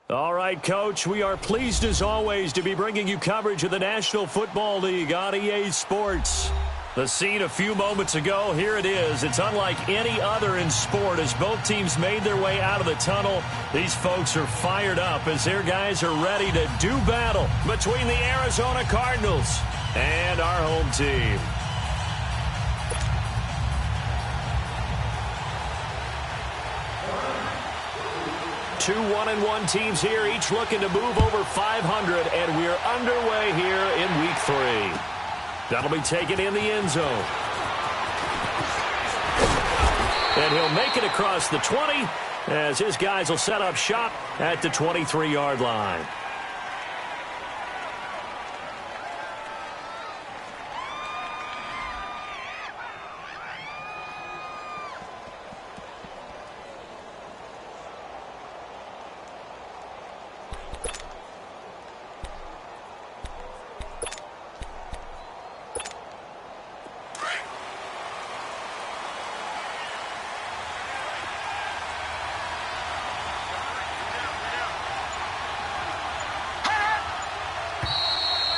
All right, Coach, we are pleased as always to be bringing you coverage of the National Football League on EA Sports. The scene a few moments ago, here it is. It's unlike any other in sport as both teams made their way out of the tunnel. These folks are fired up as their guys are ready to do battle between the Arizona Cardinals and our home team. Two 1-1 teams here, each looking to move over 500, and we're underway here in Week 3. That'll be taken in the end zone. And he'll make it across the 20 as his guys will set up shop at the 23-yard line.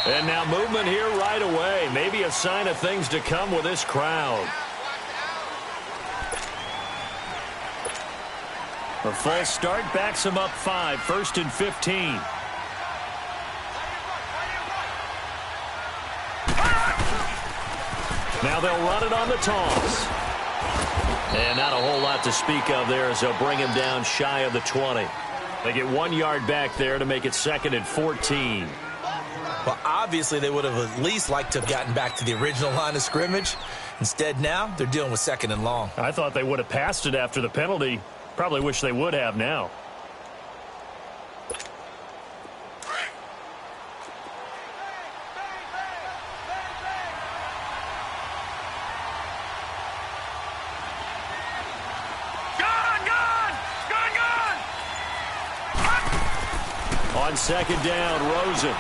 And now movement here right away. Maybe a sign of things to come with this crowd. A false start backs him up 5, 1st and 15. Now they'll run it on the toss. And not a whole lot to speak of there as they'll bring him down shy of the 20. They get 1 yard back there to make it 2nd and 14. Well, obviously, they would have at least liked to have gotten back to the original line of scrimmage. Instead, now, they're dealing with 2nd and long. I thought they would have passed it after the penalty. Probably wish they would have now. On 2nd down, Rosen.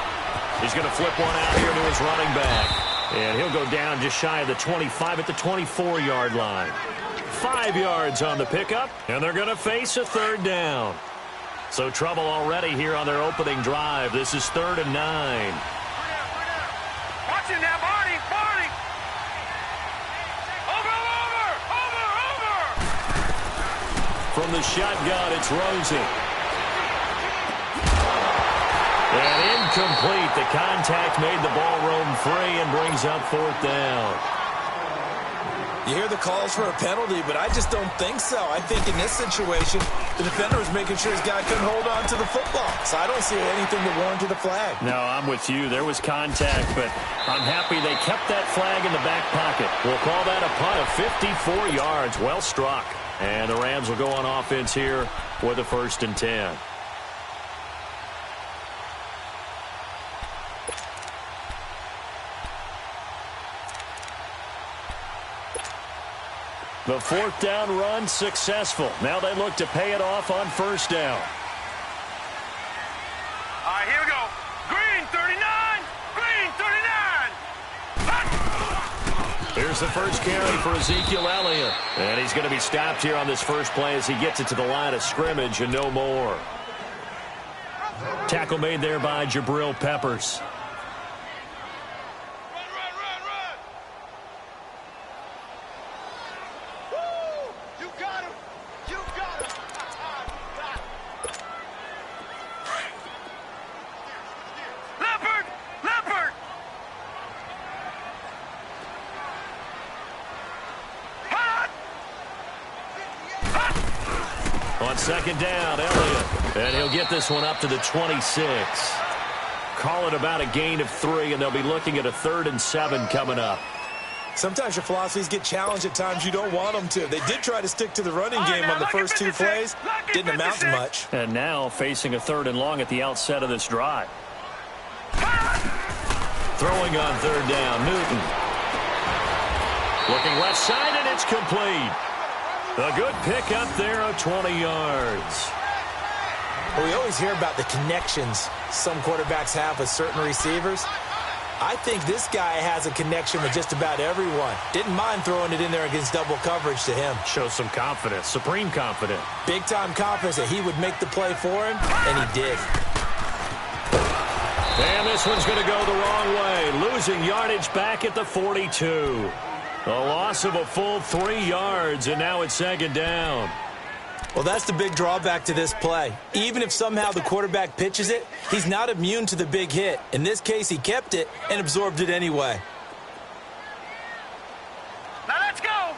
He's going to flip one out here to his running back. And he'll go down just shy of the 25 at the 24-yard line. 5 yards on the pickup, and they're going to face a 3rd down. So trouble already here on their opening drive. This is 3rd and 9. Watch it now, Barney! Over! From the shotgun, it's Rosen. And incomplete. The contact made the ball roam free and brings up 4th down. You hear the calls for a penalty, but I just don't think so. I think in this situation, the defender was making sure his guy couldn't hold on to the football. So I don't see anything that warranted a flag. No, I'm with you. There was contact, but I'm happy they kept that flag in the back pocket. We'll call that a punt of 54 yards. Well struck. And the Rams will go on offense here with a 1st and 10. The 4th down run successful. Now they look to pay it off on 1st down. All right, here we go. Green 39. Green 39. Here's the first carry for Ezekiel Elliott. And he's going to be stopped here on this first play as he gets it to the line of scrimmage and no more. Tackle made there by Jabril Peppers. On 2nd down, Elliott. And he'll get this one up to the 26. Call it about a gain of 3, and they'll be looking at a 3rd and 7 coming up. Sometimes your philosophies get challenged at times you don't want them to. They did try to stick to the running game on the first 2 plays. Didn't amount to much. And now facing a 3rd and long at the outset of this drive. Throwing on 3rd down, Newton. Looking left side, and it's complete. A good pick up there of 20 yards. Well, we always hear about the connections some quarterbacks have with certain receivers. I think this guy has a connection with just about everyone. Didn't mind throwing it in there against double coverage to him. Shows some confidence, supreme confidence. Big-time confidence that he would make the play for him, and he did. And this one's going to go the wrong way. Losing yardage back at the 42. A loss of a full 3 yards, and now it's second down. Well, that's the big drawback to this play. Even if somehow the quarterback pitches it, he's not immune to the big hit. In this case, he kept it and absorbed it anyway. Now let's go.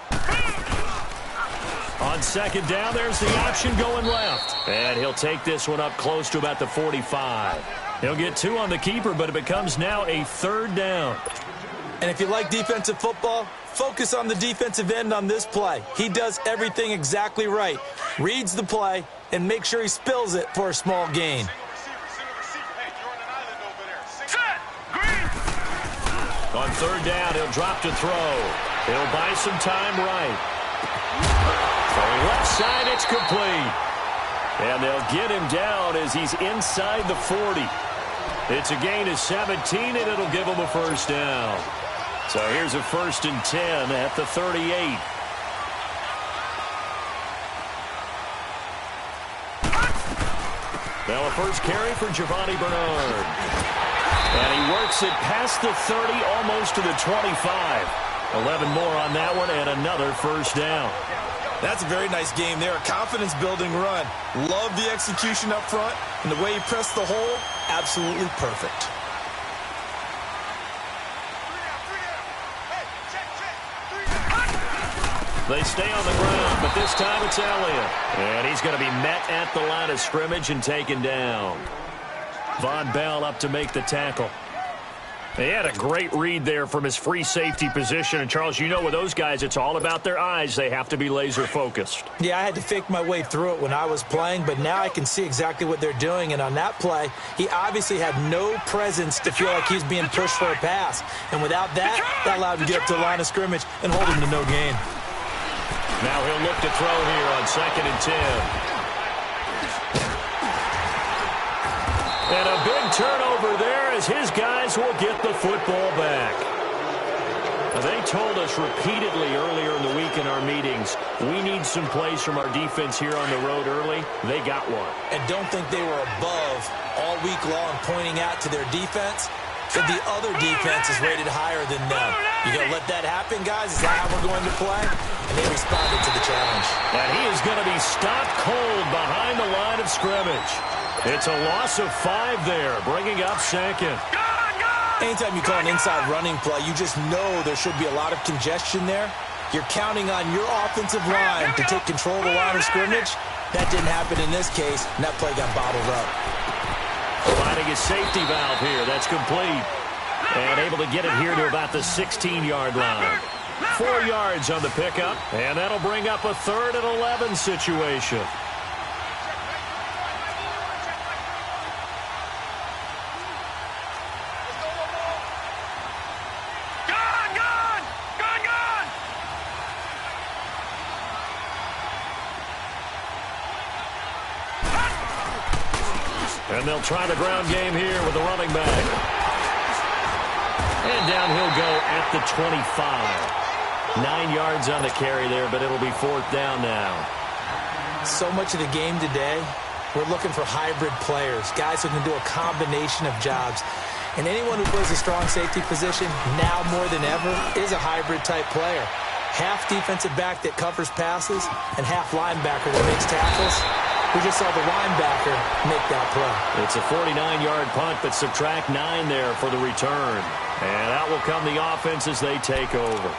On second down, there's the option going left. And he'll take this one up close to about the 45. He'll get 2 on the keeper, but it becomes now a third down. And if you like defensive football, focus on the defensive end on this play. He does everything exactly right. Reads the play and makes sure he spills it for a small gain. Set. Green. On third down, he'll drop to throw. He'll buy some time right. From left side, it's complete. And they'll get him down as he's inside the 40. It's a gain of 17, and it'll give him a first down. So here's a 1st and 10 at the 38. Now a first carry for Giovanni Bernard. And he works it past the 30, almost to the 25. 11 more on that one, and another first down. That's a very nice game there. A confidence-building run. Love the execution up front, and the way he pressed the hole, absolutely perfect. They stay on the ground, but this time it's Elliott. And he's going to be met at the line of scrimmage and taken down. Von Bell up to make the tackle. They had a great read there from his free safety position. And, Charles, you know with those guys, it's all about their eyes. They have to be laser-focused. Yeah, I had to fake my way through it when I was playing, but now I can see exactly what they're doing. And on that play, he obviously had no presence to feel like he was being pushed for a pass. And without that, that allowed him to get up to the line of scrimmage and hold him to no gain. Now he'll look to throw here on 2nd and 10. And a big turnover there as his guys will get the football back. They told us repeatedly earlier in the week in our meetings, we need some plays from our defense here on the road early. They got one. And don't think they were above all week long pointing out to their defense that the other defense is rated higher than them. You going to let that happen, guys? Is that how we're going to play? And they responded to the challenge. And he is going to be stopped cold behind the line of scrimmage. It's a loss of 5 there, bringing up second. Anytime you call an inside running play, you just know there should be a lot of congestion there. You're counting on your offensive line to take control of the line of scrimmage. That didn't happen in this case, and that play got bottled up. Finding his safety valve here. That's complete. And able to get it here to about the 16-yard line. 4 yards on the pickup, and that'll bring up a 3rd and 11 situation. And they'll try the ground game here with the running back. And down he'll go at the 25. 9 yards on the carry there, but it'll be 4th down now. So much of the game today, we're looking for hybrid players, guys who can do a combination of jobs. And anyone who plays a strong safety position, now more than ever, is a hybrid-type player. Half defensive back that covers passes and half linebacker that makes tackles. We just saw the linebacker make that play. It's a 49-yard punt, but subtract 9 there for the return. And out will come the offense as they take over.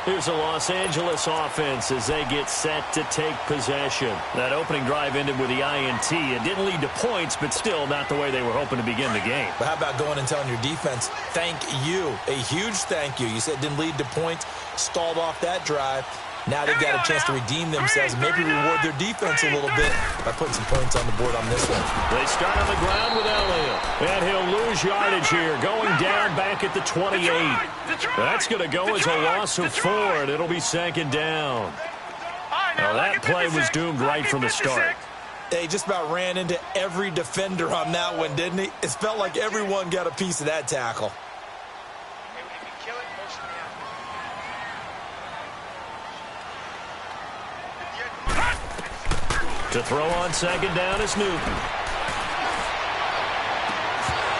Here's a Los Angeles offense as they get set to take possession. That opening drive ended with the INT. It didn't lead to points, but still not the way they were hoping to begin the game. But how about going and telling your defense, thank you, a huge thank you. You said it didn't lead to points, stalled off that drive. Now they've got a chance to redeem themselves and maybe reward their defense a little bit by putting some points on the board on this one. They start on the ground with Elliott. And he'll lose yardage here, going down back at the 28. That's going to go as a loss of 4, and it'll be 2nd down. Now that play was doomed right from the start. They just about ran into every defender on that one, didn't he? It felt like everyone got a piece of that tackle. To throw on second down is Newton.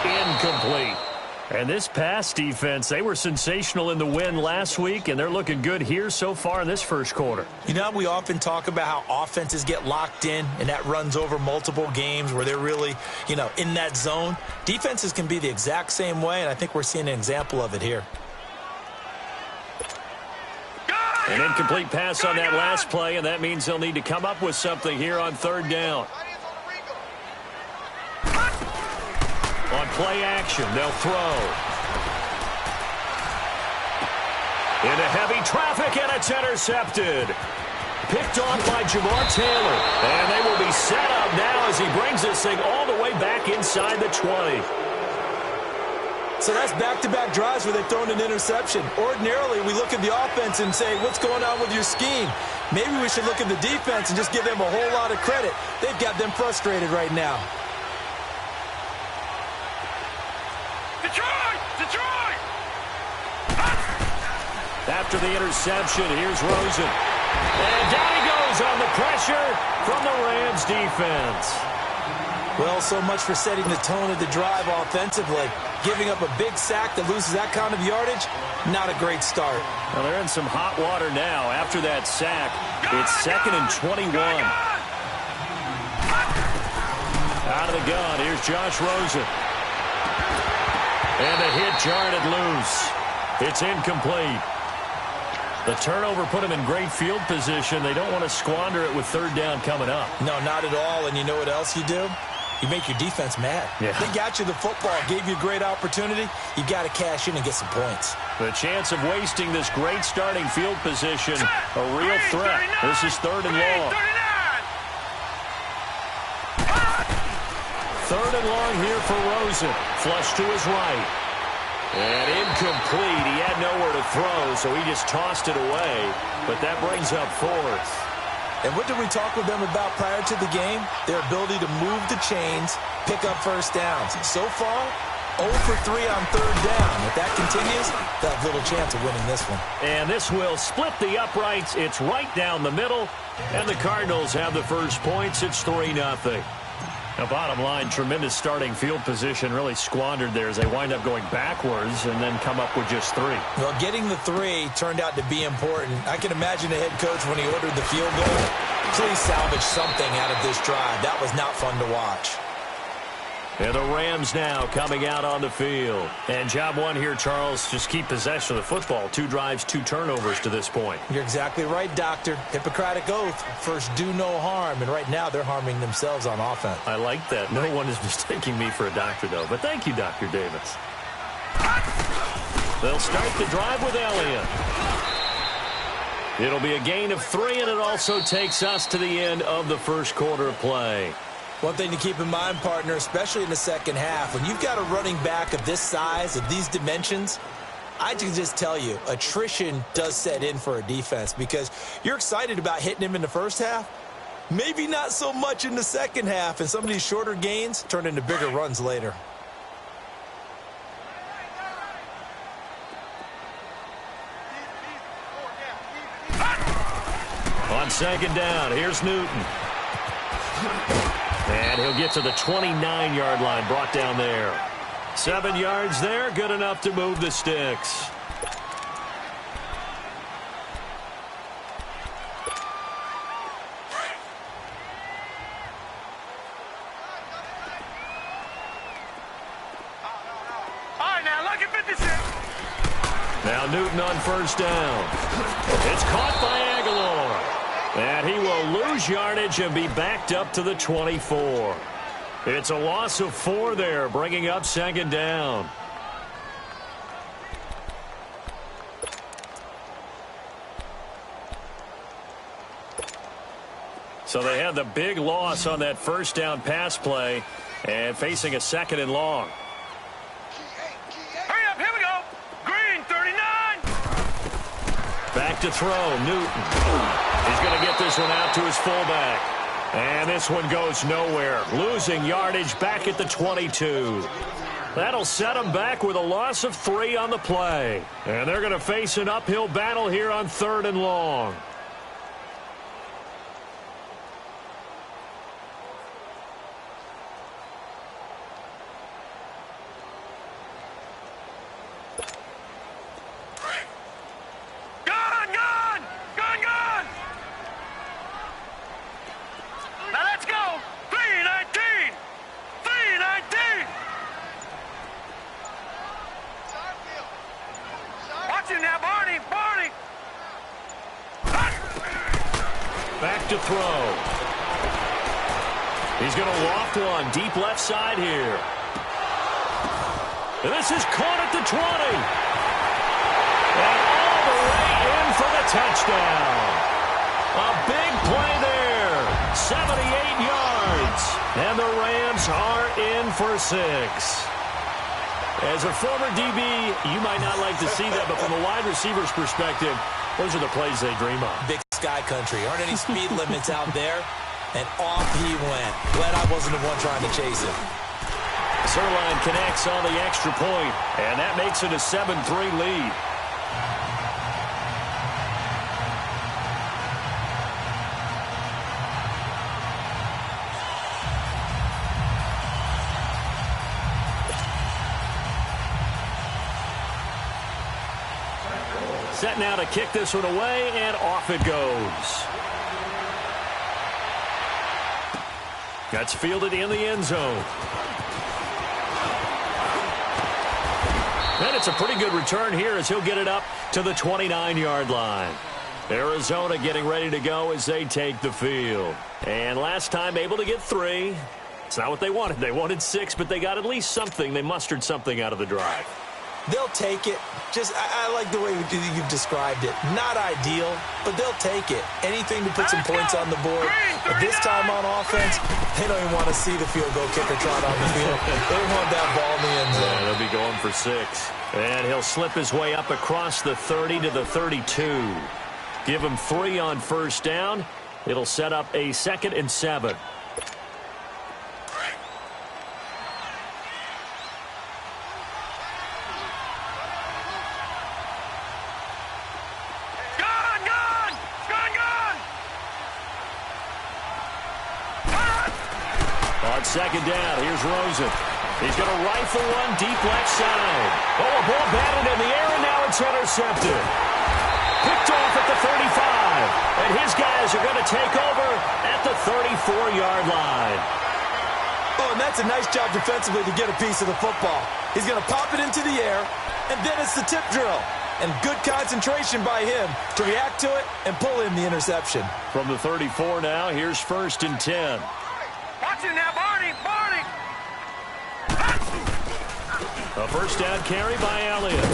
Incomplete. And this pass defense, they were sensational in the win last week, and they're looking good here so far in this first quarter. You know, we often talk about how offenses get locked in, and that runs over multiple games where they're really, in that zone. Defenses can be the exact same way, and I think we're seeing an example of it here. An incomplete pass on that last play, and that means they'll need to come up with something here on third down. On play action, they'll throw. Into heavy traffic, and it's intercepted. Picked off by Jamar Taylor. And they will be set up now as he brings this thing all the way back inside the 20. So that's back-to-back drives where they've thrown an interception. Ordinarily, we look at the offense and say, what's going on with your scheme? Maybe we should look at the defense and just give them a whole lot of credit. They've got them frustrated right now. Detroit! After the interception, here's Rosen. And down he goes on the pressure from the Rams defense. Well, so much for setting the tone of the drive offensively. Giving up a big sack that loses that kind of yardage, not a great start. Well, they're in some hot water now. After that sack, it's 2nd and 21. Out of the gun, here's Josh Rosen. And the hit jarred it loose. It's incomplete. The turnover put them in great field position. They don't want to squander it with third down coming up. No, not at all. And you know what else you do? You make your defense mad. Yeah. They got you the football, gave you a great opportunity. You got to cash in and get some points. The chance of wasting this great starting field position, a real threat. This is 3rd and long. 3rd and long here for Rosen. Flush to his right. And incomplete. He had nowhere to throw, so he just tossed it away. But that brings up 4th. And what did we talk with them about prior to the game? Their ability to move the chains, pick up first downs. So far, 0 for 3 on third down. If that continues, they'll have little chance of winning this one. And this will split the uprights. It's right down the middle. And the Cardinals have the first points. It's 3-0. Now, bottom line, tremendous starting field position, really squandered there as they wind up going backwards and then come up with just 3. Well, getting the 3 turned out to be important. I can imagine the head coach when he ordered the field goal. Please salvage something out of this drive. That was not fun to watch. And the Rams now coming out on the field. And job one here, Charles, just keep possession of the football. 2 drives, 2 turnovers to this point. You're exactly right, Doctor. Hippocratic oath. First, do no harm. And right now, they're harming themselves on offense. I like that. No one is mistaking me for a doctor, though. But thank you, Dr. Davis. They'll start the drive with Elliott. It'll be a gain of 3, and it also takes us to the end of the first quarter of play. One thing to keep in mind, partner, especially in the second half, when you've got a running back of this size, of these dimensions, I can just tell you, attrition does set in for a defense because you're excited about hitting him in the first half. Maybe not so much in the second half, and some of these shorter gains turn into bigger runs later. On second down, here's Newton. And he'll get to the 29-yard line, brought down there. 7 yards there, good enough to move the sticks. All right, now, look at 56. Now Newton on first down. It's caught by Aguilar. And he will lose yardage and be backed up to the 24. It's a loss of 4 there, bringing up second down. So they had the big loss on that first down pass play and facing a 2nd and long. Hurry up, here we go. Green, 39. Back to throw, Newton. He's going to get this one out to his fullback. And this one goes nowhere. Losing yardage back at the 22. That'll set them back with a loss of 3 on the play. And they're going to face an uphill battle here on 3rd and long. throw. He's going to loft one deep left side here. And this is caught at the 20. And all the way in for the touchdown. A big play there. 78 yards. And the Rams are in for 6. As a former DB, you might not like to see that, but from a wide receiver's perspective, those are the plays they dream of. Big sky country. Aren't any speed limits out there? And off he went. Glad I wasn't the one trying to chase him. Sirline connects on the extra point, and that makes it a 7-3 lead. Set now to kick this one away, and off it goes. That's fielded in the end zone. And it's a pretty good return here as he'll get it up to the 29-yard line. Arizona getting ready to go as they take the field. And last time able to get 3. It's not what they wanted. They wanted 6, but they got at least something. They mustered something out of the drive. They'll take it. I like the way you've described it. Not ideal, but they'll take it. Anything to put some points on the board. But this time on offense, they don't even want to see the field goal kicker trot on the field. They want that ball in the end zone. Yeah, they'll be going for 6. And he'll slip his way up across the 30 to the 32. Give him 3 on first down. It'll set up a 2nd and 7. On second down, here's Rosen. He's going to rifle one deep left side. Oh, a ball batted in the air, and now it's intercepted. Picked off at the 35. And his guys are going to take over at the 34-yard line. Oh, and that's a nice job defensively to get a piece of the football. He's going to pop it into the air, and then it's the tip drill. And good concentration by him to react to it and pull in the interception. From the 34 now, here's 1st and 10. Watch it now, Barney! Barney! A first down carry by Elliott.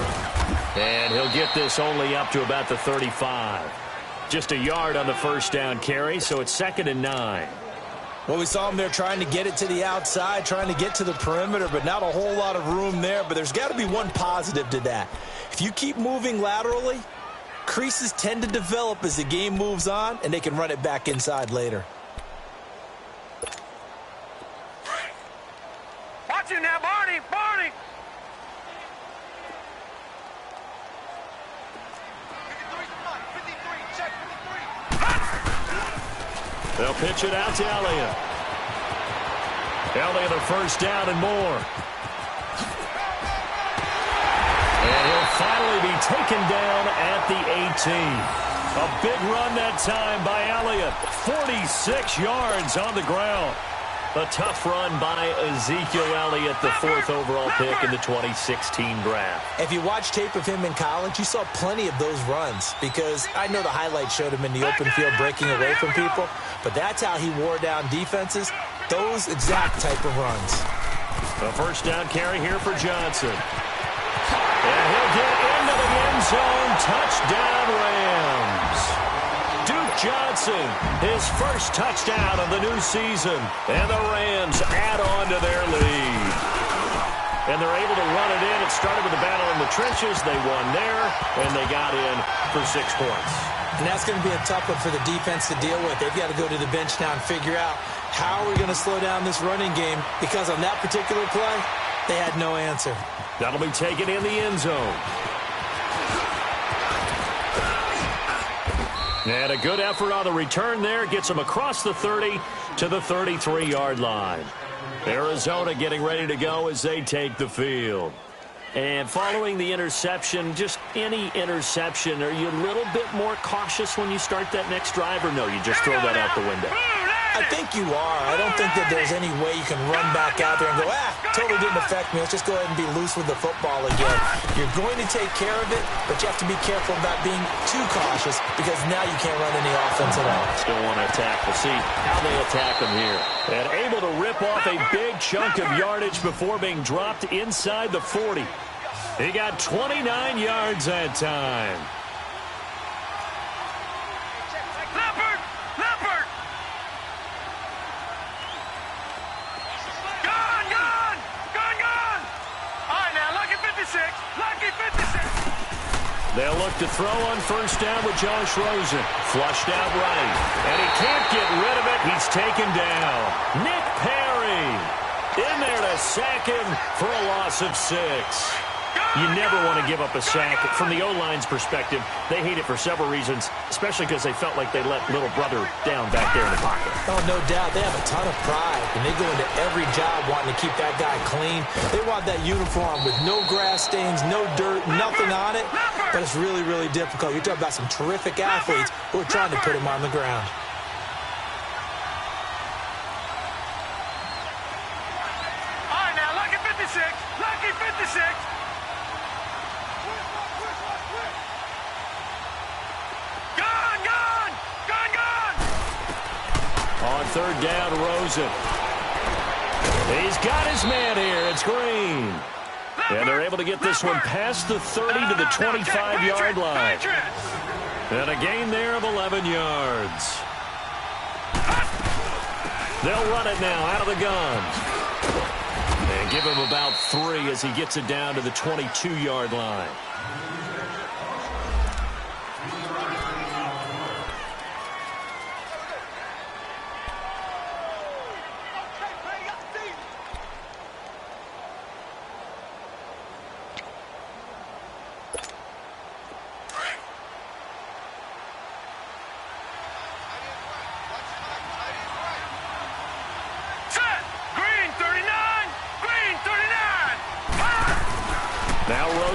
And he'll get this only up to about the 35. Just a yard on the first down carry, so it's 2nd and 9. Well, we saw him there trying to get it to the outside, trying to get to the perimeter, but not a whole lot of room there. But there's got to be one positive to that. If you keep moving laterally, creases tend to develop as the game moves on, and they can run it back inside later. Watch it now, Barney! Barney! They'll pitch it out to Elliott. Elliott a first down and more. And he'll finally be taken down at the 18. A big run that time by Elliott. 46 yards on the ground. A tough run by Ezekiel Elliott, the 4th overall pick in the 2016 draft. If you watch tape of him in college, you saw plenty of those runs because I know the highlights showed him in the open field breaking away from people, but that's how he wore down defenses, those exact type of runs. A first down carry here for Johnson. And he'll get into the end zone. Touchdown, Rams. Duke Johnson, his first touchdown of the new season. And the Rams add on to their lead. And they're able to run it in. It started with a battle in the trenches. They won there, and they got in for 6 points. And that's going to be a tough one for the defense to deal with. They've got to go to the bench now and figure out how are we going to slow down this running game, because on that particular play, they had no answer. That'll be taken in the end zone. And a good effort on the return there. Gets them across the 30 to the 33-yard line. Arizona getting ready to go as they take the field. And following the interception, just any interception, are you a little bit more cautious when you start that next drive, or no, you just throw that out the window? I think you are. I don't think that there's any way you can run back out there and go, totally didn't affect me. Let's just go ahead and be loose with the football again. You're going to take care of it, but you have to be careful about being too cautious because now you can't run any offense at all. Still want to attack. We'll see how they attack them here. And able to rip off a big chunk of yardage before being dropped inside the 40. He got 29 yards that time. They'll look to throw on first down with Josh Rosen. Flushed out right. And he can't get rid of it. He's taken down. Nick Perry in there to sack him for a loss of 6. You never want to give up a sack. From the O-line's perspective, they hate it for several reasons, especially because they felt like they let little brother down back there in the pocket. Oh, no doubt. They have a ton of pride, and they go into every job wanting to keep that guy clean. They want that uniform with no grass stains, no dirt, nothing on it. But it's really, really difficult. You're talking about some terrific athletes who are trying to put him on the ground. All right, now, lucky 56. Lucky 56. On third down, Rosen. He's got his man here. It's Green. And they're able to get this one past the 30 to the 25-yard line. And a gain there of 11 yards. They'll run it now out of the gun. And give him about 3 as he gets it down to the 22-yard line.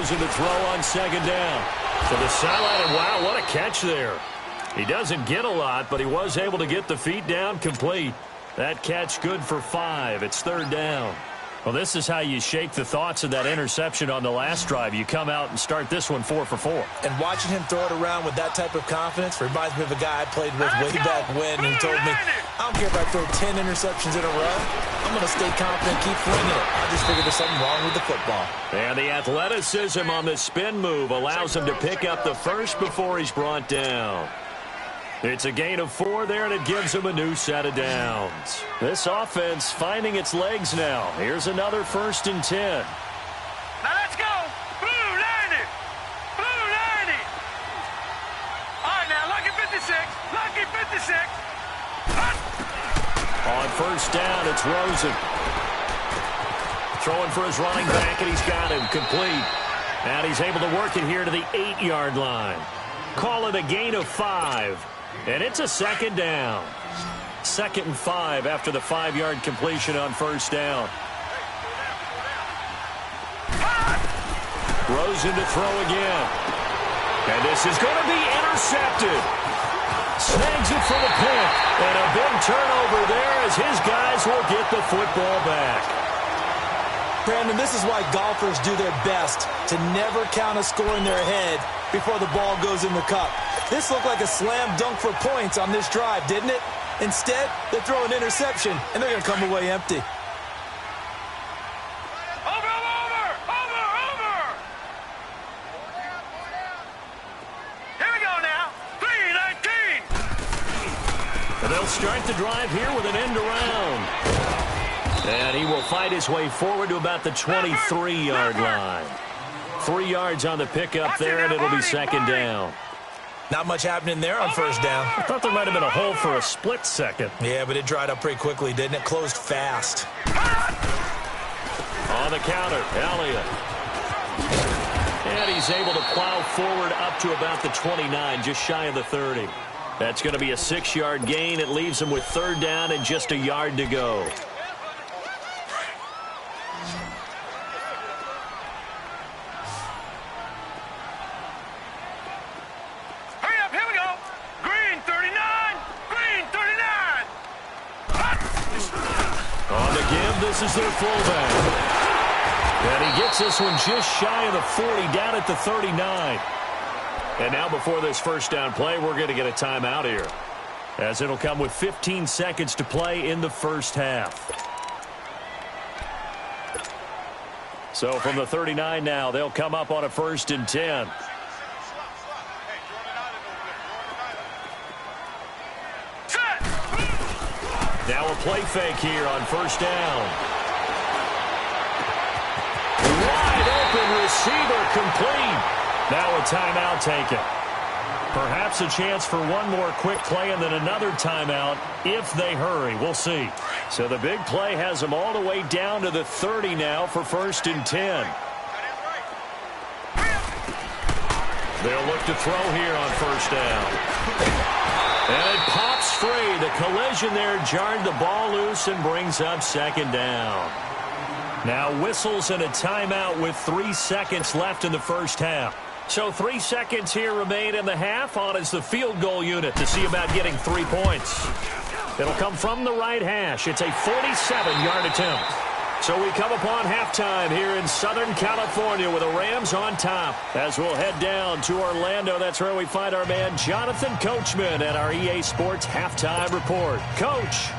To throw on second down. To the sideline, and wow, what a catch there. He doesn't get a lot, but he was able to get the feet down complete. That catch good for 5. It's third down. Well, this is how you shake the thoughts of that interception on the last drive. You come out and start this one 4 for 4. And watching him throw it around with that type of confidence reminds me of a guy I played with way back when who told me, I don't care if I throw 10 interceptions in a row. I'm going to stay confident, keep flinging it. I just figured there's something wrong with the football. And the athleticism on the spin move allows him to pick up the first before he's brought down. It's a gain of 4 there, and it gives him a new set of downs. This offense finding its legs now. Here's another 1st and 10. Now let's go. Blue 90. Blue 90. All right, now, lucky 56. Lucky 56. On first down, it's Rosen. Throwing for his running back, and he's got him complete. And he's able to work it here to the 8-yard line. Call it a gain of 5. And it's a second down. 2nd and 5 after the 5-yard completion on first down. Rosen to throw again. And this is going to be intercepted. Snags it for the pick. And a big turnover there as his guys will get the football back. Brandon, this is why golfers do their best to never count a score in their head before the ball goes in the cup. This looked like a slam dunk for points on this drive, didn't it? Instead, they throw an interception, and they're going to come away empty. Over! Here we go now. 3-19. And they'll start the drive here with an end around. And he will fight his way forward to about the 23-yard line. 3 yards on the pickup there, and it'll be second down. Not much happening there on first down. I thought there might have been a hole for a split second. Yeah, but it dried up pretty quickly, didn't it? Closed fast. On the counter, Elliott. And he's able to plow forward up to about the 29, just shy of the 30. That's going to be a 6-yard gain. It leaves him with third down and just a yard to go. fullback. And he gets this one just shy of the 40, down at the 39. And now before this first down play, we're going to get a timeout here, as it'll come with 15 seconds to play in the first half. So from the 39 now, they'll come up on a 1st and 10. Now a play fake here on 1st down. Wide open receiver complete. Now a timeout taken. Perhaps a chance for one more quick play and then another timeout if they hurry. We'll see. So the big play has them all the way down to the 30 now for 1st and 10. They'll look to throw here on 1st down. And it pops free. The collision there jarred the ball loose and brings up 2nd down. Now whistles and a timeout with 3 seconds left in the first half. So 3 seconds here remain in the half. On is the field goal unit to see about getting 3 points. It'll come from the right hash. It's a 47-yard attempt. So we come upon halftime here in Southern California with the Rams on top. As we'll head down to Orlando, that's where we find our man Jonathan Coachman at our EA Sports Halftime Report. Coach.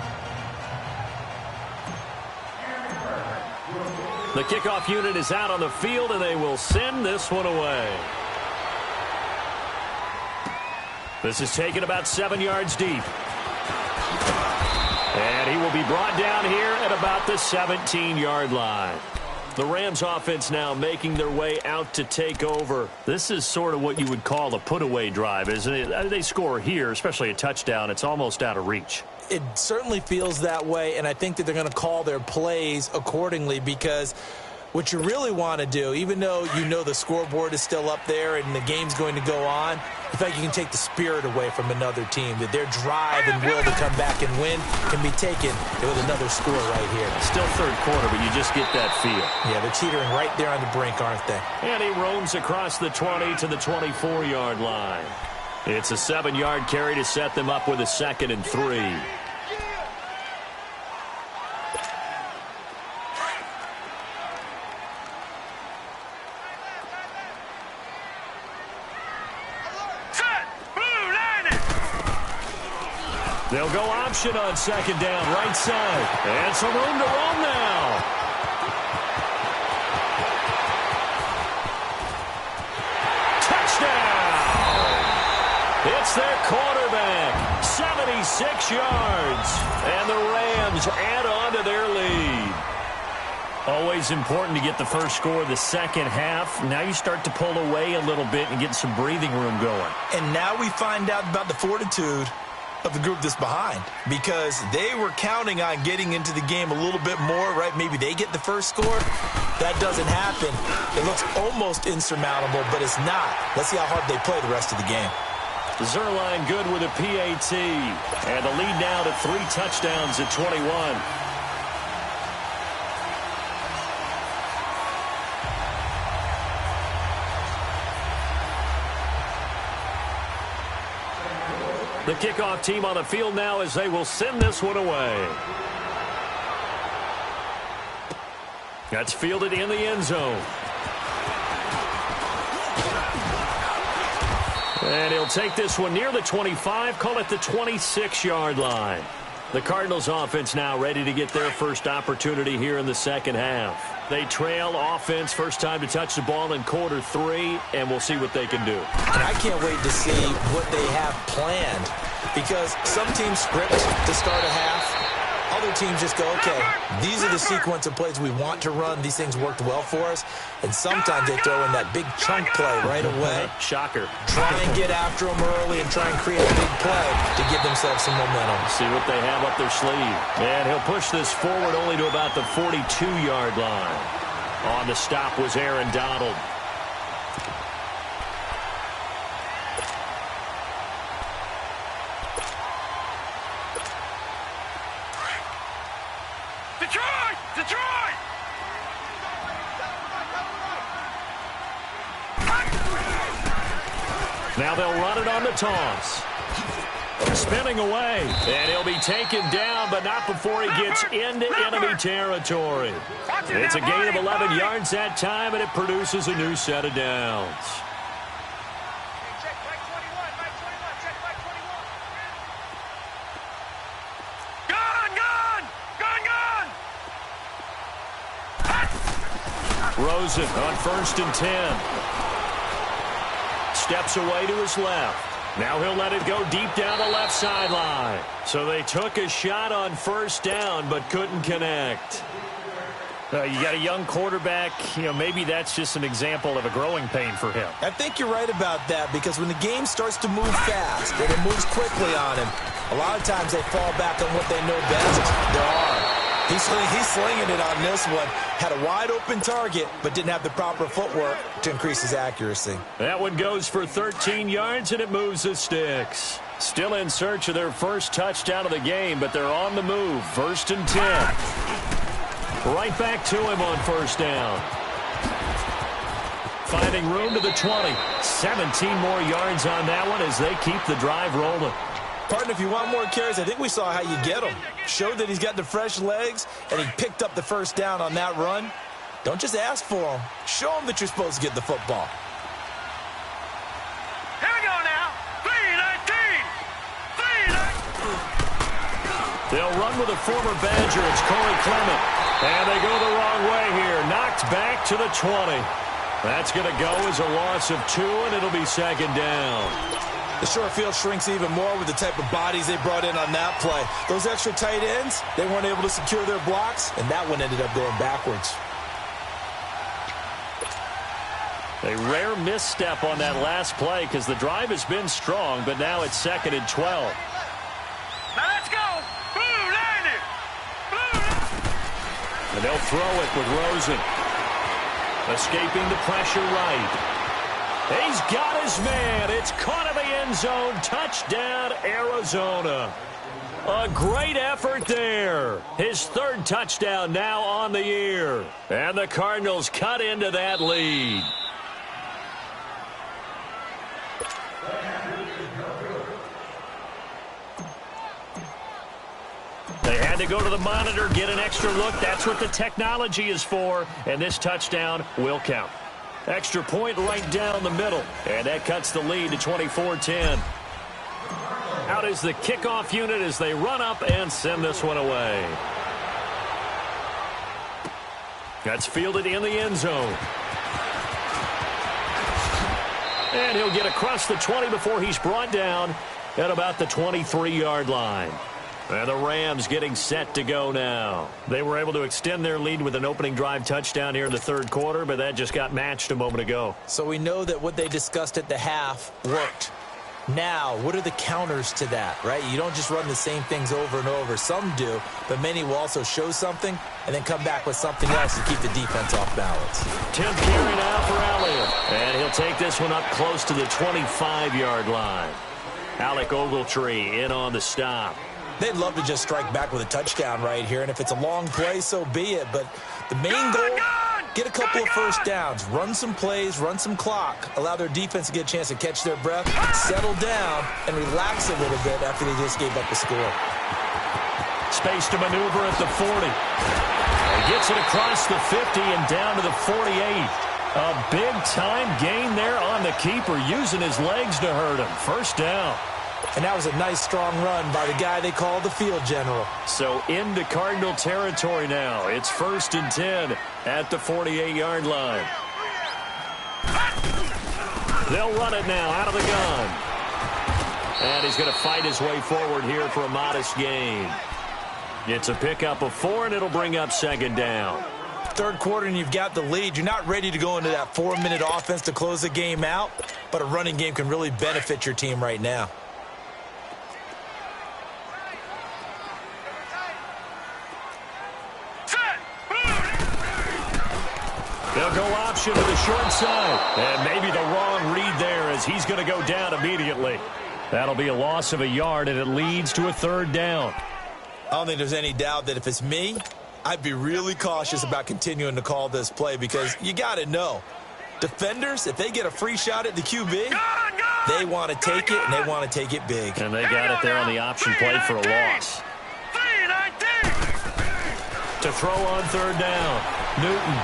The kickoff unit is out on the field, and they will send this one away. This is taken about 7 yards deep. And he will be brought down here at about the 17-yard line. The Rams offense now making their way out to take over. This is sort of what you would call a put-away drive, isn't it? They score here, especially a touchdown. It's almost out of reach. It certainly feels that way, and I think that they're going to call their plays accordingly, because what you really want to do, even though you know the scoreboard is still up there and the game's going to go on, in fact, you can take the spirit away from another team, that their drive and will to come back and win can be taken with another score right here. Still third quarter, but you just get that feel. Yeah, they're teetering right there on the brink, aren't they? And he roams across the 20 to the 24-yard line. It's a 7-yard carry to set them up with a 2nd and 3. They'll go option on 2nd down, right side. And some room to roam now. Touchdown! It's their quarterback, 76 yards. And the Rams add on to their lead. Always important to get the first score of the second half. Now you start to pull away a little bit and get some breathing room going. And now we find out about the fortitude of the group that's behind, because they were counting on getting into the game a little bit more, right? Maybe they get the first score. That doesn't happen. It looks almost insurmountable, but it's not. Let's see how hard they play the rest of the game. Zerline good with a PAT. And the lead now to 3 touchdowns at 21. The kickoff team on the field now as they will send this one away. That's fielded in the end zone. And he'll take this one near the 25, call it the 26-yard line. The Cardinals offense now ready to get their first opportunity here in the second half. They trail offense, first time to touch the ball in quarter 3, and we'll see what they can do. And I can't wait to see what they have planned, because some teams script to start a half. Other teams just go, okay, these are the sequence of plays we want to run. These things worked well for us. And sometimes they throw in that big chunk play right away. Shocker. Try and get after them early and try and create a big play to give themselves some momentum. See what they have up their sleeve. And he'll push this forward only to about the 42-yard line. On the stop was Aaron Donald. Detroit! Now they'll run it on the toss. Spinning away, and he'll be taken down, but not before he gets into enemy territory. It's a gain of 11 yards that time, and it produces a new set of downs. Rosen on 1st and 10. Steps away to his left. Now he'll let it go deep down the left sideline. So they took a shot on 1st down, but couldn't connect. You got a young quarterback. Maybe that's just an example of a growing pain for him. I think you're right about that, because when the game starts to move fast and it moves quickly on him, a lot of times they fall back on what they know best, their arm. He's slinging it on this one. Had a wide-open target, but didn't have the proper footwork to increase his accuracy. That one goes for 13 yards, and it moves the sticks. Still in search of their first touchdown of the game, but they're on the move. 1st and 10. Right back to him on 1st down. Finding room to the 20. 17 more yards on that one as they keep the drive rolling. Partner, if you want more carries, I think we saw how you get him. Showed that he's got the fresh legs, and he picked up the 1st down on that run. Don't just ask for him. Show him that you're supposed to get the football. Here we go now. 3-19. 3-19. They'll run with a former Badger. It's Corey Clement. And they go the wrong way here. Knocked back to the 20. That's going to go as a loss of 2, and it'll be 2nd down. The short field shrinks even more with the type of bodies they brought in on that play. Those extra tight ends, they weren't able to secure their blocks, and that one ended up going backwards. A rare misstep on that last play because the drive has been strong, but now it's 2nd and 12. Now let's go. Blue line it. Blue. And they'll throw it with Rosen. Escaping the pressure right. He's got his man. It's caught in the end zone. Touchdown, Arizona. A great effort there. His 3rd touchdown now on the year. And the Cardinals cut into that lead. They had to go to the monitor, get an extra look. That's what the technology is for. And this touchdown will count. Extra point right down the middle. And that cuts the lead to 24-10. Out is the kickoff unit as they run up and send this one away. That's fielded in the end zone. And he'll get across the 20 before he's brought down at about the 23-yard line. And the Rams getting set to go now. They were able to extend their lead with an opening drive touchdown here in the 3rd quarter, but that just got matched a moment ago. So we know that what they discussed at the half worked. Now, what are the counters to that, right? You don't just run the same things over and over. Some do, but many will also show something and then come back with something else to keep the defense off balance. 10th carry now for Elliott. And he'll take this one up close to the 25-yard line. Alec Ogletree in on the stop. They'd love to just strike back with a touchdown right here, and if it's a long play, so be it. But the main goal, get a couple of 1st downs, run some plays, run some clock, allow their defense to get a chance to catch their breath, settle down, and relax a little bit after they just gave up the score. Space to maneuver at the 40. He gets it across the 50 and down to the 48. A big-time gain there on the keeper, using his legs to hurt him. 1st down. And that was a nice, strong run by the guy they call the field general. So into Cardinal territory now. It's 1st and 10 at the 48-yard line. They'll run it now out of the gun. And he's going to fight his way forward here for a modest gain. It's a pickup of 4, and it'll bring up 2nd down. 3rd quarter, and you've got the lead. You're not ready to go into that 4-minute offense to close the game out, but a running game can really benefit your team right now. They'll go option to the short side. And maybe the wrong read there as he's going to go down immediately. That'll be a loss of a yard, and it leads to a 3rd down. I don't think there's any doubt that if it's me, I'd be really cautious about continuing to call this play because you got to know. Defenders, if they get a free shot at the QB, They want to take it, and they want to take it big. And they got it there on the option play for a loss. To throw on third down, Newton.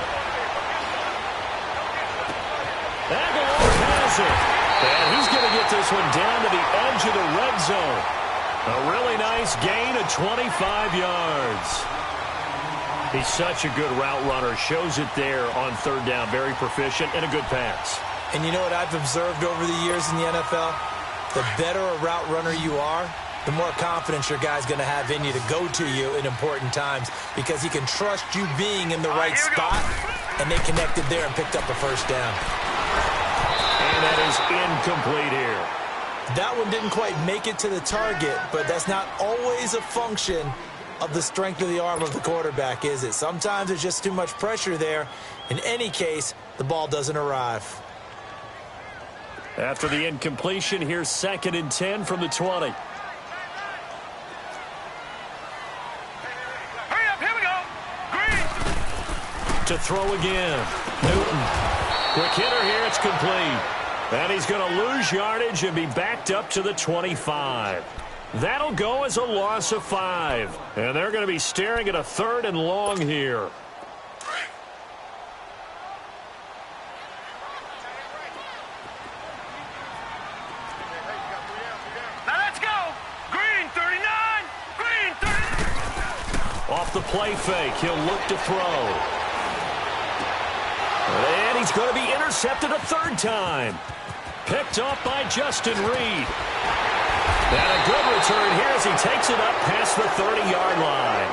Aguilar has it. And he's going to get this one down to the edge of the red zone. A really nice gain of 25 yards. He's such a good route runner. Shows it there on third down. Very proficient and a good pass. And you know what I've observed over the years in the NFL? The better a route runner you are, the more confidence your guy's going to have in you to go to you in important times because he can trust you being in the right spot, and they connected there and picked up a first down. And that is incomplete here. That one didn't quite make it to the target, but that's not always a function of the strength of the arm of the quarterback, is it? Sometimes there's just too much pressure there. In any case, the ball doesn't arrive. After the incompletion, here's 2nd and 10 from the 20. Hurry up, here we go. Green. To throw again, Newton. Quick hitter here, it's complete. And he's going to lose yardage and be backed up to the 25. That'll go as a loss of 5. And they're going to be staring at a 3rd and long here. Now let's go. Green 39. Green 39. Off the play fake, he'll look to throw. And he's going to be intercepted a 3rd time. Picked off by Justin Reed. And a good return here as he takes it up past the 30-yard line.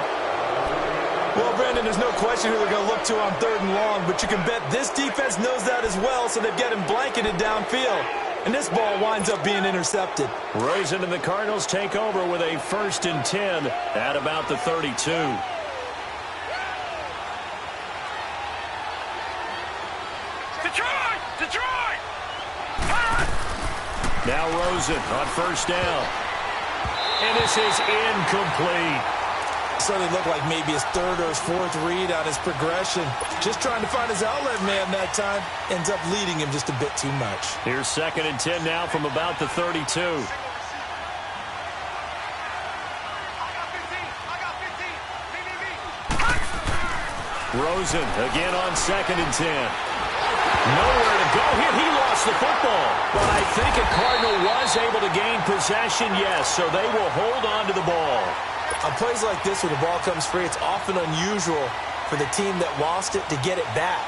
Well, Brandon, there's no question who they're going to look to on 3rd and long, but you can bet this defense knows that as well, so they've got him blanketed downfield. And this ball winds up being intercepted. Rosen and the Cardinals take over with a 1st and 10 at about the 32. Detroit! Now Rosen on 1st down. And this is incomplete. Certainly looked like maybe his 3rd or his 4th read on his progression. Just trying to find his outlet man that time. Ends up leading him just a bit too much. Here's 2nd and 10 now from about the 32. Rosen again on 2nd and 10. Nowhere to go here. He lost the football. But I think a Cardinal was able to gain possession, yes, so they will hold on to the ball. On plays like this where the ball comes free, it's often unusual for the team that lost it to get it back.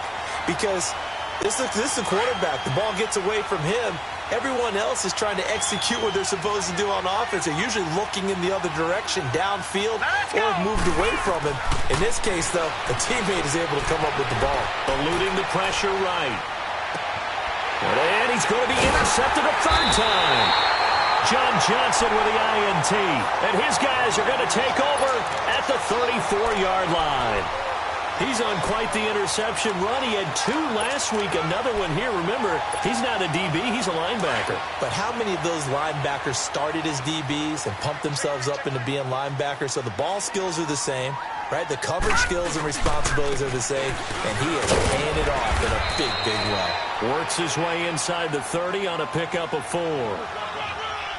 Because this is the quarterback. The ball gets away from him. Everyone else is trying to execute what they're supposed to do on offense. They're usually looking in the other direction, downfield, or have moved away from him. In this case, though, a teammate is able to come up with the ball. Eluding the pressure right. And he's going to be intercepted a 3rd time. John Johnson with the INT. And his guys are going to take over at the 34-yard line. He's on quite the interception run. He had 2 last week, another one here. Remember, he's not a DB, he's a linebacker. But how many of those linebackers started as DBs and pumped themselves up into being linebackers? So the ball skills are the same, right? The coverage skills and responsibilities are the same, and he is paying it off in a big, big way. Works his way inside the 30 on a pickup of 4.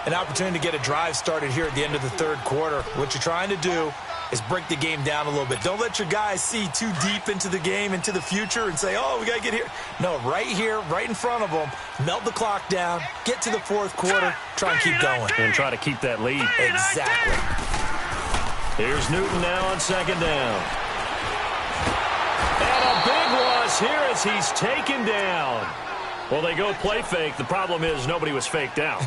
An opportunity to get a drive started here at the end of the 3rd quarter. What you're trying to do is break the game down a little bit. Don't let your guys see too deep into the game, into the future, and say, oh, we got to get here. No, right here, right in front of them, melt the clock down, get to the 4th quarter, try and keep going. And try to keep that lead. Exactly. Here's Newton now on 2nd down. And a big loss here as he's taken down. Well, they go play fake. The problem is nobody was faked out.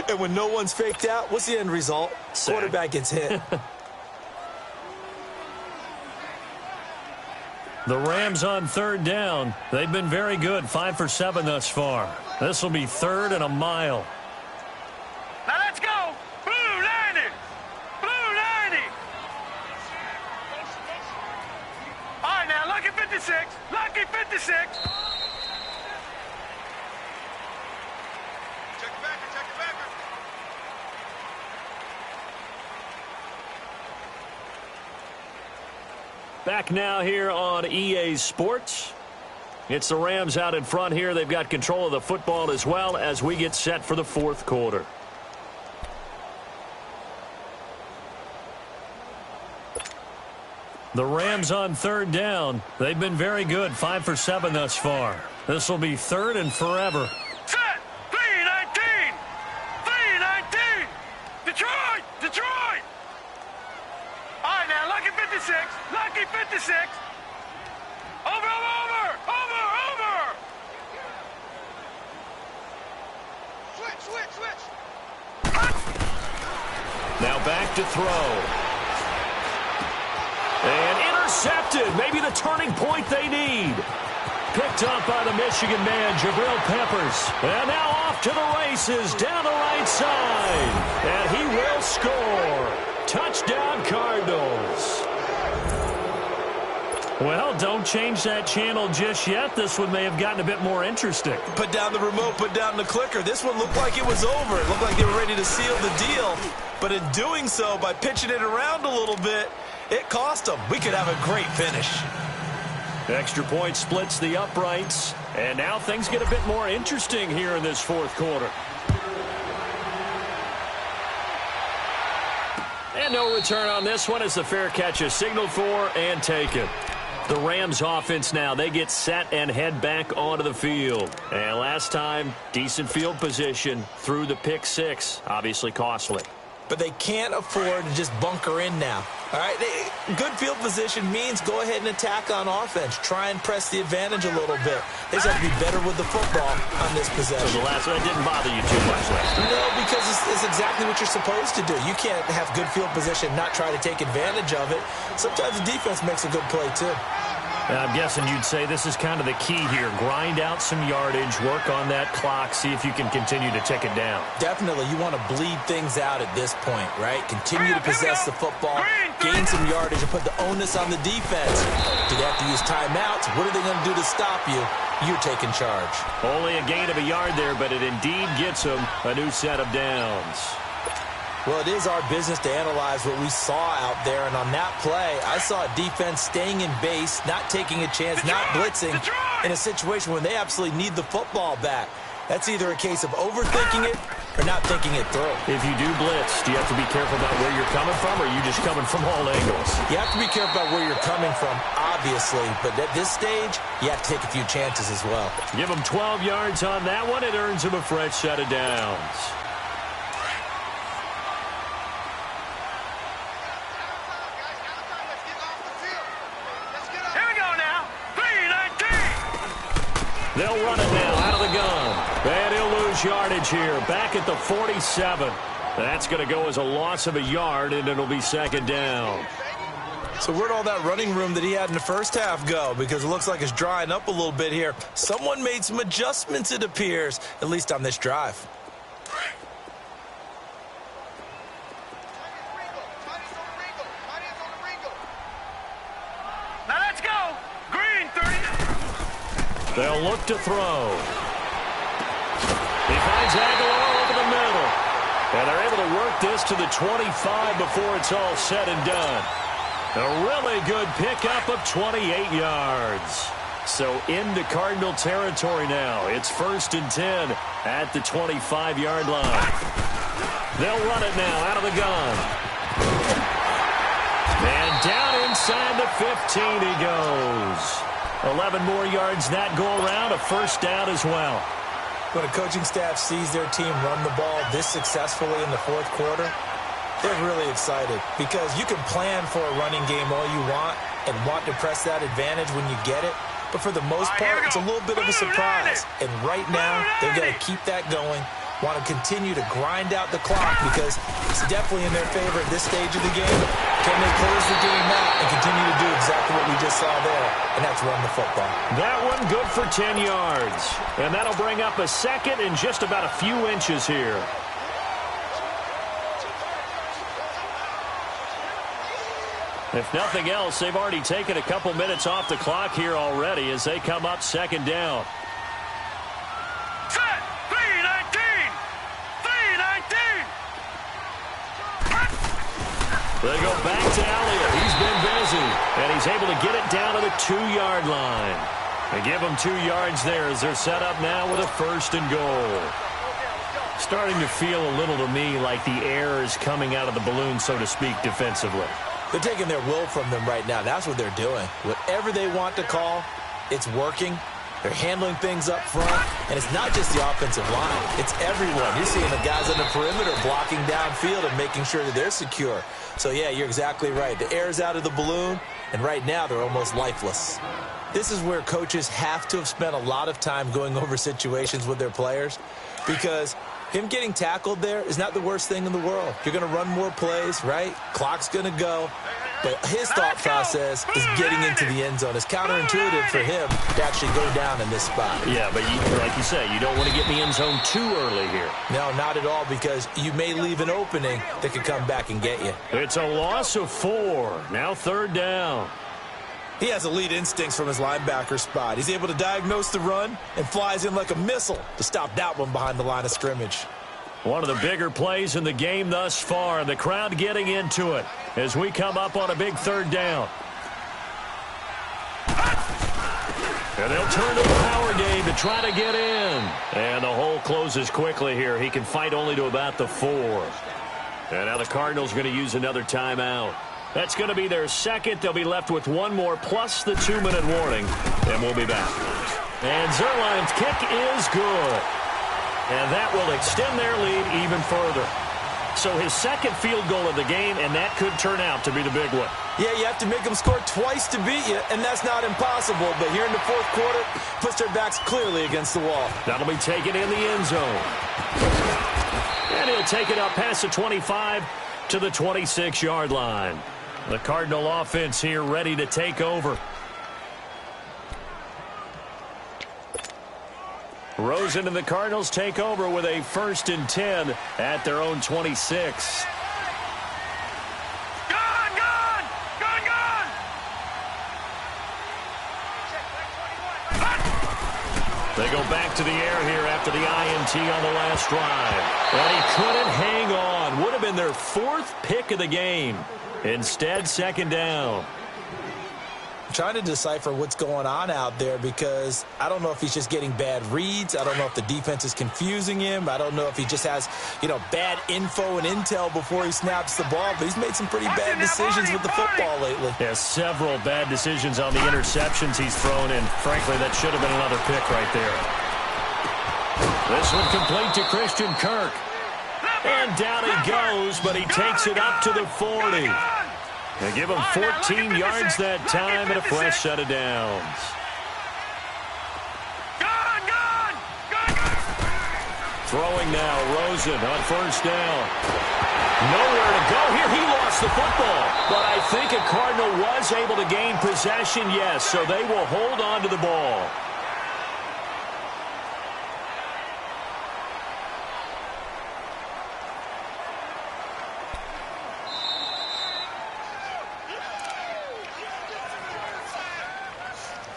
And when no one's faked out, what's the end result? Sack. Quarterback gets hit. The Rams on 3rd down. They've been very good, 5 for 7 thus far. This will be 3rd and a mile. Now let's go. Blue 90. Blue 90. All right, now, lucky 56. Lucky 56. Check your backer, check your backer. Back now here on EA Sports. It's the Rams out in front here. They've got control of the football as well as we get set for the fourth quarter. The Rams on third down. They've been very good, 5 for 7 thus far. This will be third and forever. Set! 3-19! 3-19! Detroit! Detroit! All right, now, lucky 56. Lucky 56. Over, over, over! Over, over! Switch, switch, switch! Now back to throw. And intercepted. Maybe the turning point they need. Picked up by the Michigan man, Jabril Peppers. And now off to the races down the right side. And he will score. Touchdown, Cardinals. Well, don't change that channel just yet. This one may have gotten a bit more interesting. Put down the remote, put down the clicker. This one looked like it was over. It looked like they were ready to seal the deal. But in doing so, by pitching it around a little bit, it cost them. We could have a great finish. Extra point splits the uprights. And now things get a bit more interesting here in this fourth quarter. And no return on this one as the fair catch is signaled for and taken. The Rams offense now, they get set and head back onto the field. And last time, decent field position through the pick six. Obviously costly. But they can't afford to just bunker in now. All right, good field position means go ahead and attack on offense. Try and press the advantage a little bit. They just have to be better with the football on this possession. So the last one didn't bother you too much last time? No, because it's exactly what you're supposed to do. You can't have good field position, not try to take advantage of it. Sometimes the defense makes a good play, too. I'm guessing you'd say this is kind of the key here. Grind out some yardage, work on that clock, see if you can continue to tick it down. Definitely. You want to bleed things out at this point, right? Continue to possess the football, gain some yardage, and put the onus on the defense. Do they have to use timeouts? What are they going to do to stop you? You're taking charge. Only a gain of a yard there, but it indeed gets them a new set of downs. Well, it is our business to analyze what we saw out there, and on that play, I saw a defense staying in base, not taking a chance, not blitzing, in a situation when they absolutely need the football back. That's either a case of overthinking it or not thinking it through. If you do blitz, do you have to be careful about where you're coming from, or are you just coming from all angles? You have to be careful about where you're coming from, obviously, but at this stage, you have to take a few chances as well. Give them 12 yards on that one. It earns them a fresh set of downs. They'll run it now out of the gun. And he'll lose yardage here. Back at the 47. That's going to go as a loss of a yard, and it'll be second down. So where'd all that running room that he had in the first half go? Because it looks like it's drying up a little bit here. Someone made some adjustments, it appears, at least on this drive. Now let's go. Green 30. They'll look to throw. He finds Aguilar over the middle. And they're able to work this to the 25 before it's all said and done. A really good pickup of 28 yards. So into Cardinal territory now. It's 1st and 10 at the 25-yard line. They'll run it now out of the gun. And down inside the 15 he goes. 11 more yards that go around, a first down as well. When a coaching staff sees their team run the ball this successfully in the fourth quarter, they're really excited because you can plan for a running game all you want and want to press that advantage when you get it. But for the most part, it's a little bit of a surprise. And right now, they've got to keep that going, want to continue to grind out the clock because it's definitely in their favor at this stage of the game. Can they close the game out and continue to do exactly what we just saw there, and that's run the football. That one good for 10 yards. And that'll bring up a second in just about a few inches here. If nothing else, they've already taken a couple minutes off the clock here already as they come up second down. Set. 3-19. 3-19. They go back to Elliott. He's been busy, and he's able to get it down to the 2-yard line. They give them 2 yards there as they're set up now with a 1st and goal. Starting to feel a little to me like the air is coming out of the balloon, so to speak, defensively. They're taking their will from them right now. That's what they're doing. Whatever they want to call, it's working. They're handling things up front, and it's not just the offensive line. It's everyone. You're seeing the guys on the perimeter blocking downfield and making sure that they're secure. So, yeah, you're exactly right. The air's out of the balloon, and right now they're almost lifeless. This is where coaches have to have spent a lot of time going over situations with their players, because him getting tackled there is not the worst thing in the world. You're going to run more plays, right? Clock's going to go. But his thought process is getting into the end zone. It's counterintuitive for him to actually go down in this spot. Yeah, but like you say, you don't want to get in the end zone too early here. No, not at all, because you may leave an opening that could come back and get you. It's a loss of 4. Now 3rd down. He has elite instincts from his linebacker spot. He's able to diagnose the run and flies in like a missile to stop that one behind the line of scrimmage. One of the bigger plays in the game thus far. The crowd getting into it as we come up on a big 3rd down. And they'll turn to the power game to try to get in. And the hole closes quickly here. He can fight only to about the 4. And now the Cardinals are going to use another timeout. That's going to be their 2nd. They'll be left with 1 more plus the 2-minute warning. And we'll be back. And Zerline's kick is good. And that will extend their lead even further. So his 2nd field goal of the game, and that could turn out to be the big one. Yeah, you have to make them score twice to beat you, and that's not impossible. But here in the 4th quarter, puts their backs clearly against the wall. That'll be taken in the end zone. And he'll take it up past the 25 to the 26-yard line. The Cardinal offense here ready to take over. Rosen and the Cardinals take over with a 1st and 10 at their own 26. They go back to the air here after the INT on the last drive. And he couldn't hang on. Would have been their 4th pick of the game. Instead, 2nd down. I'm trying to decipher what's going on out there, because I don't know if he's just getting bad reads. I don't know if the defense is confusing him. I don't know if he just has, bad info and intel before he snaps the ball. But he's made some pretty bad decisions with the football lately. Yeah, several bad decisions on the interceptions he's thrown, and frankly, that should have been another pick right there. This one complete to Christian Kirk. And down he goes, but he takes it up to the 40. They give him 14 yards that time and a fresh set of downs. Throwing now, Rosen on 1st down. Nowhere to go here. He lost the football. But I think a Cardinal was able to gain possession, yes, so they will hold on to the ball.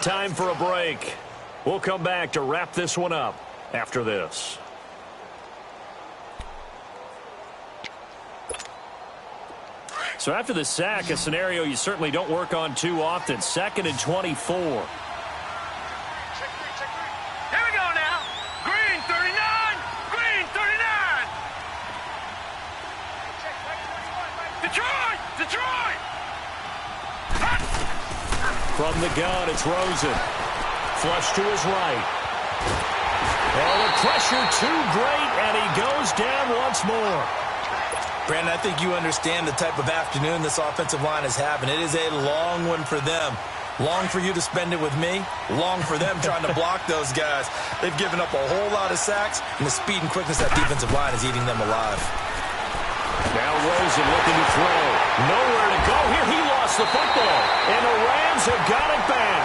Time for a break. We'll come back to wrap this one up after this. So after the sack, a scenario you certainly don't work on too often. 2nd and 24. Here we go now. Green 39. Green 39. Detroit. Detroit. From the gun, it's Rosen. Flush to his right. Oh, the pressure too great, and he goes down once more. Brandon, I think you understand the type of afternoon this offensive line is having. It is a long one for them. Long for you to spend it with me. Long for them trying to block those guys. They've given up a whole lot of sacks, and the speed and quickness of that defensive line is eating them alive. Now Rosen looking to throw. Nowhere to go here. He lost the football, and the Rams have got it back.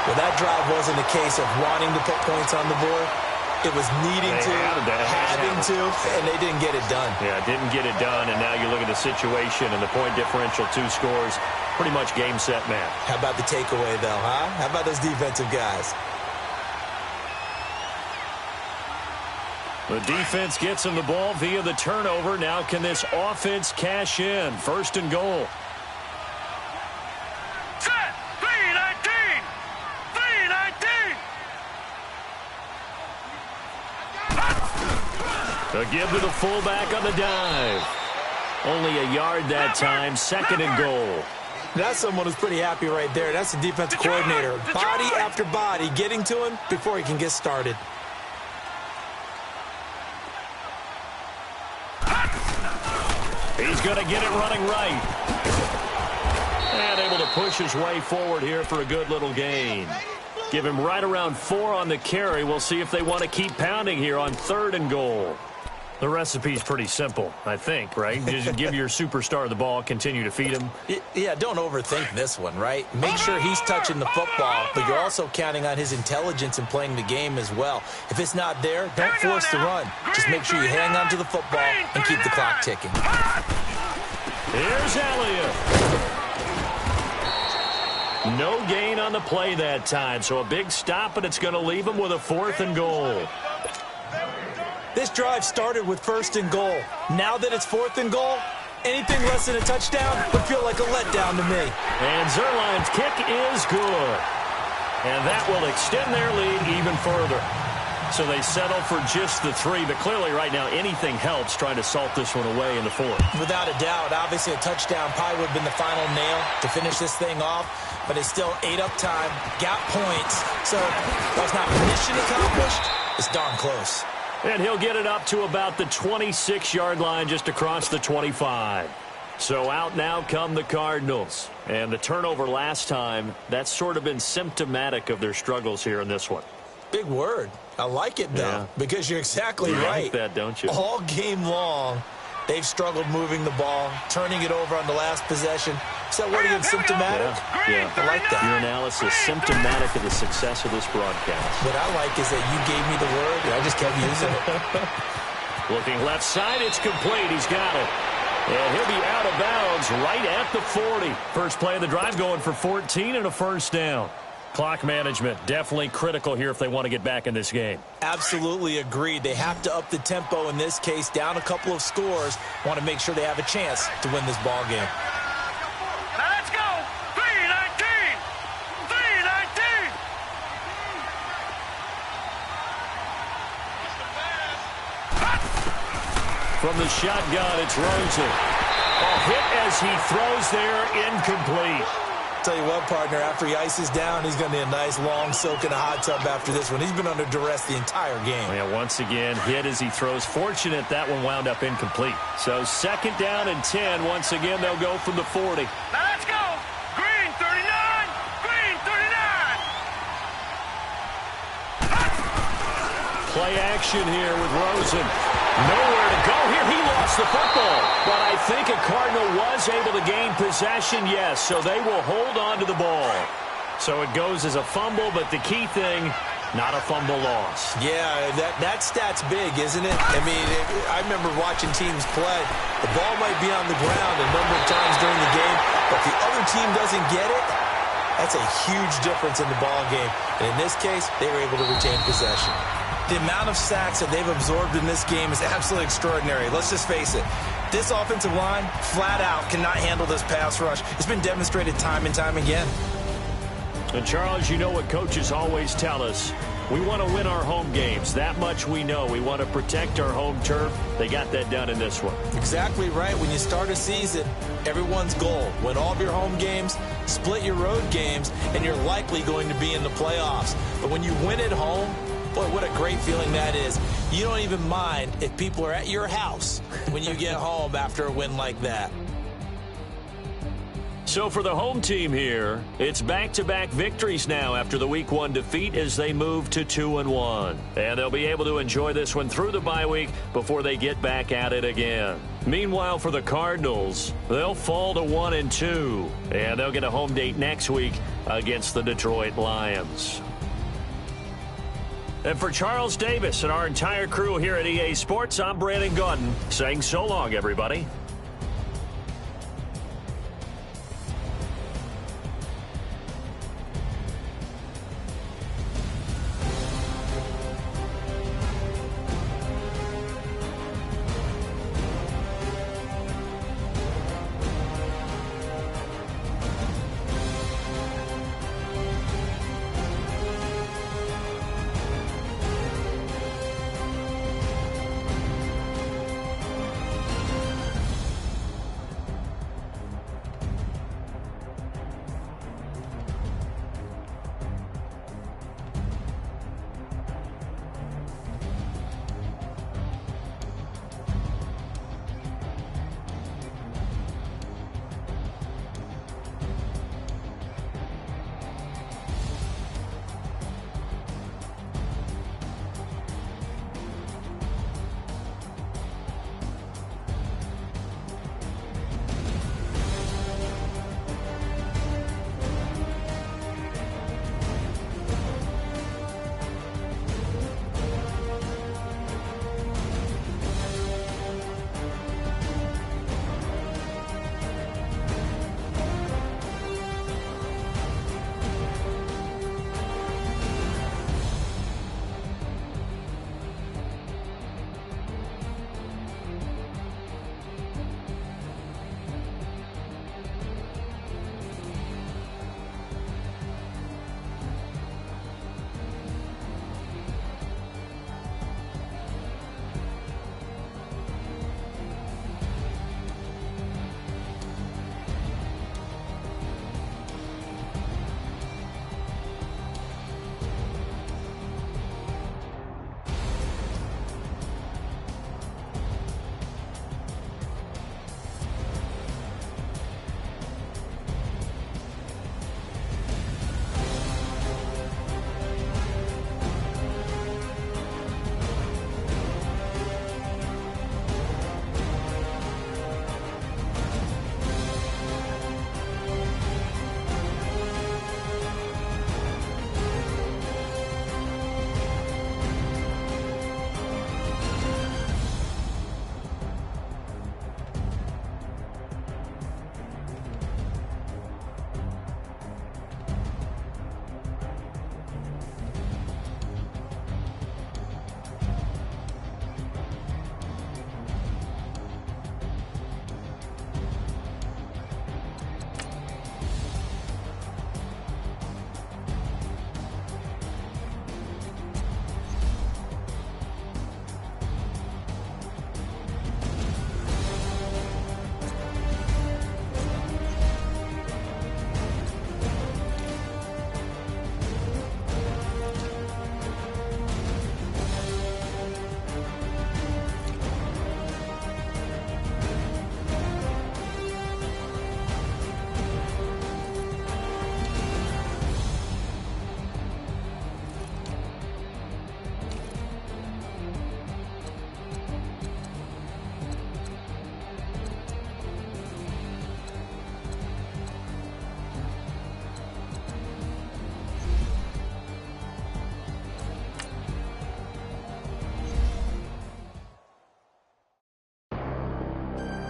Well, that drive wasn't a case of wanting to put points on the board. It was needing to, having to, and they didn't get it done. Yeah, didn't get it done, and now you look at the situation and the point differential, 2 scores, pretty much game, set, match. How about the takeaway, though, huh? How about those defensive guys? The defense gets him the ball via the turnover. Now can this offense cash in? 1st and goal. Set. 3-19. 3-19. A give to the fullback on the dive. Only a yard that time, 2nd and goal. That's someone who's pretty happy right there. That's the defensive coordinator. Body after body getting to him before he can get started. He's going to get it running right. And able to push his way forward here for a good little gain. Give him right around 4 on the carry. We'll see if they want to keep pounding here on 3rd and goal. The recipe's pretty simple, I think, right? Just give your superstar the ball, continue to feed him. Yeah, don't overthink this one, right? Make sure he's touching the football, but you're also counting on his intelligence in playing the game as well. If it's not there, don't force the run. Just make sure you hang on to the football and keep the clock ticking. Here's Elliott. No gain on the play that time, so a big stop, and it's going to leave him with a 4th and goal. This drive started with 1st and goal. Now that it's 4th and goal, anything less than a touchdown would feel like a letdown to me. And Zuerlein's kick is good. And that will extend their lead even further. So they settle for just the 3, but clearly right now anything helps trying to salt this one away in the 4th. Without a doubt, obviously a touchdown probably would have been the final nail to finish this thing off, but it's still ate up time, got points. So while it's not mission accomplished, it's darn close. And he'll get it up to about the 26-yard line just across the 25. So out now come the Cardinals. And the turnover last time, that's sort of been symptomatic of their struggles here in this one. Big word. I like it, though, because you're exactly right. You like that, don't you? All game long, they've struggled moving the ball, turning it over on the last possession. Is that word again, symptomatic? Yeah. I like that. Your analysis, symptomatic of the success of this broadcast. What I like is that you gave me the word, and I just kept using it. Looking left side, it's complete. He's got it. And he'll be out of bounds right at the 40. First play of the drive going for 14 and a 1st down. Clock management definitely critical here if they want to get back in this game. Absolutely agreed. They have to up the tempo in this case, down a couple of scores. Want to make sure they have a chance to win this ball game. Now let's go. 3-19. 3-19. From the shotgun, it's Rosen. A hit as he throws there, incomplete. Tell you what, partner, after he ices down, he's going to need a nice long soak in a hot tub after this one. He's been under duress the entire game. Yeah, once again, hit as he throws. Fortunate that one wound up incomplete. So 2nd down and 10. Once again, they'll go from the 40. Now let's go. Green 39. Green 39. Play action here with Rosen. Nowhere to go here. He lost the football. But I think a Cardinal was able to gain possession, yes. So they will hold on to the ball. So it goes as a fumble, but the key thing, not a fumble loss. Yeah, that stat's big, isn't it? I mean, I remember watching teams play. The ball might be on the ground a number of times during the game, but the other team doesn't get it. That's a huge difference in the ball game. And in this case, they were able to retain possession. The amount of sacks that they've absorbed in this game is absolutely extraordinary. Let's just face it. This offensive line, flat out, cannot handle this pass rush. It's been demonstrated time and time again. And Charles, you know what coaches always tell us. We want to win our home games. That much we know. We want to protect our home turf. They got that done in this one. Exactly right. When you start a season, everyone's goal, win all of your home games, split your road games, and you're likely going to be in the playoffs. But when you win at home, boy, what a great feeling that is. You don't even mind if people are at your house when you get home after a win like that. So for the home team here, it's back-to-back victories now after the Week 1 defeat as they move to 2-1. And they'll be able to enjoy this one through the bye week before they get back at it again. Meanwhile, for the Cardinals, they'll fall to 1-2. And they'll get a home date next week against the Detroit Lions. And for Charles Davis and our entire crew here at EA Sports, I'm Brandon Gaudin saying so long, everybody.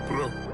bro.